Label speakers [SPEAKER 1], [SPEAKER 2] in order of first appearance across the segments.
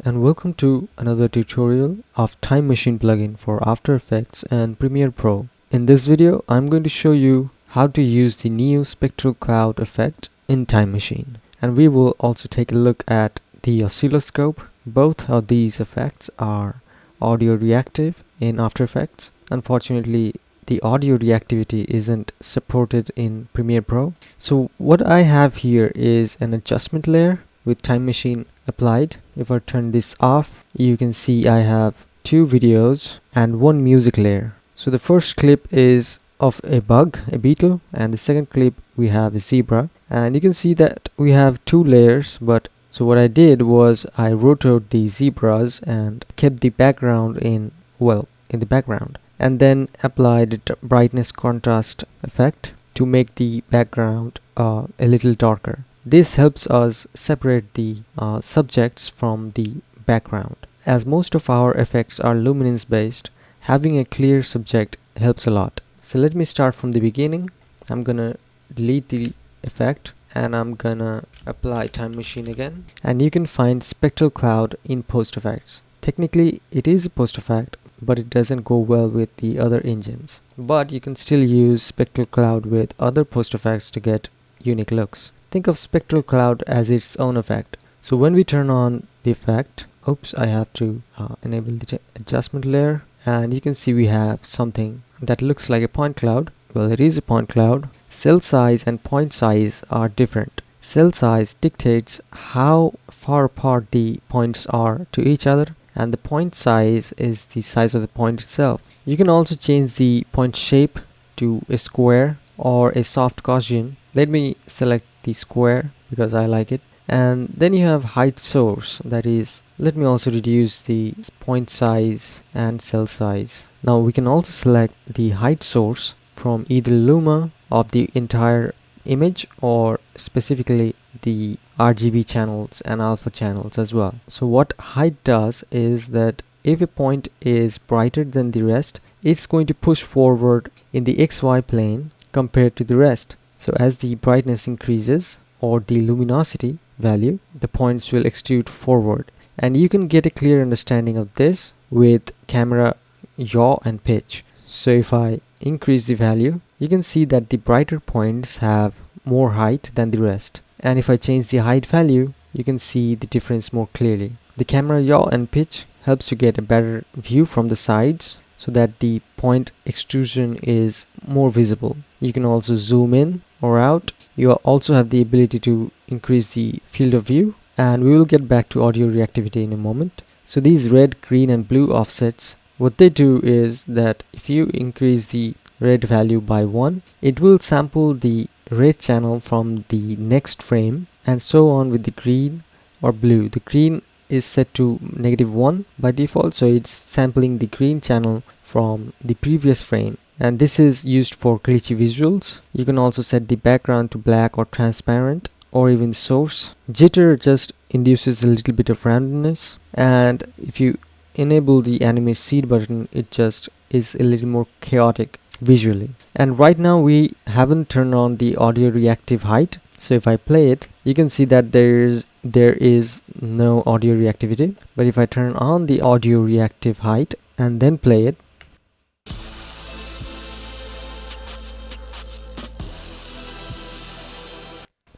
[SPEAKER 1] and welcome to another tutorial of TimeMachine plugin for After Effects and Premiere Pro. In this video, I'm going to show you how to use the new Spectral cloud effect in TimeMachine. And we will also take a look at the oscilloscope. Both of these effects are audio reactive in After Effects. Unfortunately, the audio reactivity isn't supported in Premiere Pro. So what I have here is an adjustment layer with TimeMachine applied. If I turn this off, you can see I have two videos and one music layer. So the first clip is of a bug, a beetle, and the second clip we have a zebra. And you can see that we have two layers, but so what I did was I rotated the zebras and kept the background in the background, and then applied the brightness contrast effect to make the background a little darker. This helps us separate the subjects from the background. As most of our effects are luminance based, having a clear subject helps a lot. So let me start from the beginning. I'm gonna delete the effect and I'm gonna apply TimeMachine again. And you can find Spectral Cloud in Post Effects. Technically it is a post effect, but it doesn't go well with the other engines. But you can still use Spectral Cloud with other post effects to get unique looks. Think of Spectral Cloud as its own effect. So when we turn on the effect, I have to enable the adjustment layer, and you can see we have something that looks like a point cloud. Well, it is a point cloud. Cell size and point size are different. Cell size dictates how far apart the points are to each other, and the point size is the size of the point itself. You can also change the point shape to a square or a soft Gaussian. Let me select the square because I like it. And then you have height source, that is, let me also reduce the point size and cell size. Now we can also select the height source from either luma of the entire image or specifically the RGB channels and alpha channels as well. So what height does is that if a point is brighter than the rest, it's going to push forward in the XY plane compared to the rest. So as the brightness increases, or the luminosity value, the points will extrude forward. And you can get a clear understanding of this with camera yaw and pitch. So if I increase the value, you can see that the brighter points have more height than the rest. And if I change the height value, you can see the difference more clearly. The camera yaw and pitch helps you get a better view from the sides so that the point extrusion is more visible. You can also zoom in or out. You also have the ability to increase the field of view, and we will get back to audio reactivity in a moment. So these red, green and blue offsets, what they do is that if you increase the red value by 1, it will sample the red channel from the next frame, and so on with the green or blue. The green is set to -1 by default, so it's sampling the green channel from the previous frame, and this is used for glitchy visuals. You can also set the background to black or transparent, or even source. Jitter just induces a little bit of randomness, and if you enable the anime seed button, it just is a little more chaotic visually. And right now we haven't turned on the audio reactive height, so if I play it, you can see that there is no audio reactivity. But if I turn on the audio reactive height and then play it,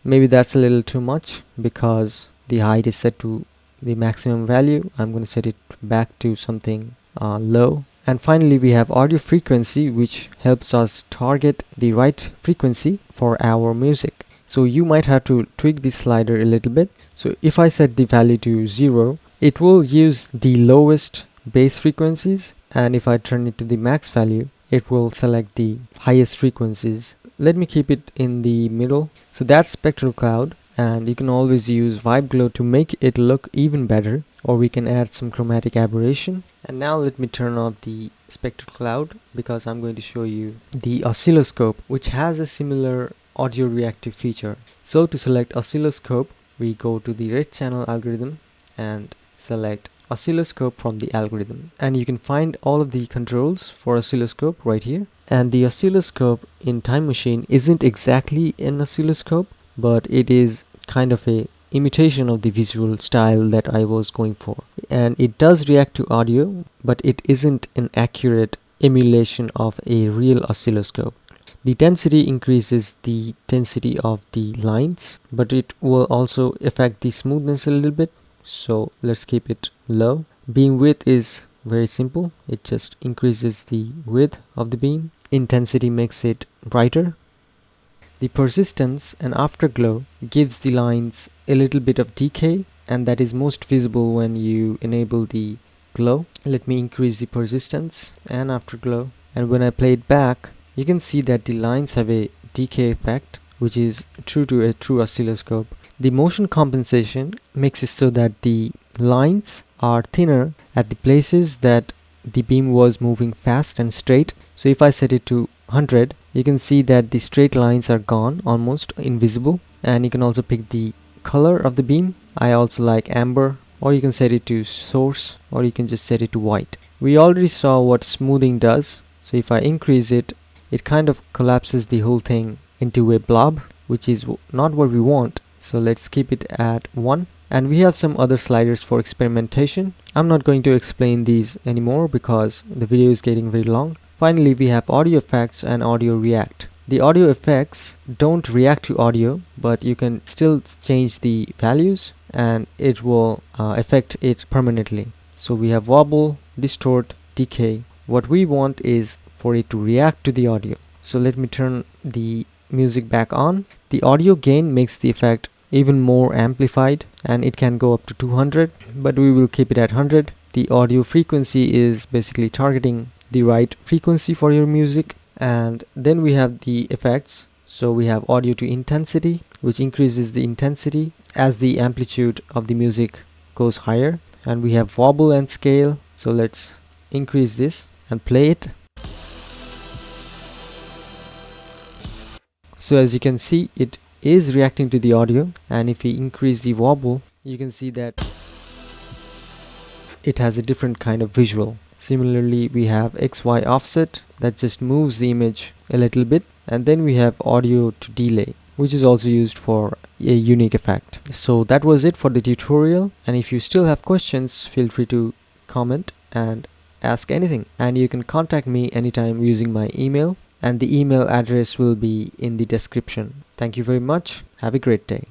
[SPEAKER 1] maybe that's a little too much because the height is set to the maximum value. I'm going to set it back to something low. And finally we have audio frequency, which helps us target the right frequency for our music. So you might have to tweak this slider a little bit. So if I set the value to 0, it will use the lowest bass frequencies, and if I turn it to the max value, it will select the highest frequencies. Let me keep it in the middle. So that's Spectral Cloud, and you can always use Vibe Glow to make it look even better, or we can add some chromatic aberration. And now let me turn off the Spectral Cloud because I'm going to show you the oscilloscope, which has a similar audio reactive feature. So to select oscilloscope, we go to the red channel algorithm and select oscilloscope from the algorithm, and you can find all of the controls for oscilloscope right here. And the oscilloscope in TimeMachine isn't exactly an oscilloscope, but it is kind of a imitation of the visual style that I was going for. and it does react to audio, but it isn't an accurate emulation of a real oscilloscope. The density increases the density of the lines, but it will also affect the smoothness a little bit, so let's keep it low. Beam width is very simple, it just increases the width of the beam. Intensity makes it brighter. The persistence and afterglow gives the lines a little bit of decay, and that is most visible when you enable the glow. Let me increase the persistence and afterglow, and when I play it back, you can see that the lines have a decay effect, which is true to a true oscilloscope. The motion compensation makes it so that the lines are thinner at the places that the beam was moving fast and straight. So if I set it to 100, you can see that the straight lines are gone, almost invisible, and you can also pick the color of the beam. I also like amber, or you can set it to source, or you can just set it to white. We already saw what smoothing does, so if I increase it, it kind of collapses the whole thing into a blob, which is not what we want. So let's keep it at 1. And we have some other sliders for experimentation. I'm not going to explain these anymore because the video is getting very long. Finally, we have audio effects and audio react. The audio effects don't react to audio, but you can still change the values and it will affect it permanently. So we have wobble, distort, decay. What we want is for it to react to the audio. So let me turn the music back on. The audio gain makes the effect even more amplified, and it can go up to 200, but we will keep it at 100. The audio frequency is basically targeting the right frequency for your music. And then we have the effects. So we have audio to intensity, which increases the intensity as the amplitude of the music goes higher. And we have wobble and scale. So let's increase this and play it. So as you can see, it is reacting to the audio, and if we increase the wobble, you can see that it has a different kind of visual. Similarly, we have XY offset that just moves the image a little bit, and then we have audio to delay, which is also used for a unique effect. So that was it for the tutorial, and if you still have questions, feel free to comment and ask anything, and you can contact me anytime using my email, and the email address will be in the description. Thank you very much. Have a great day.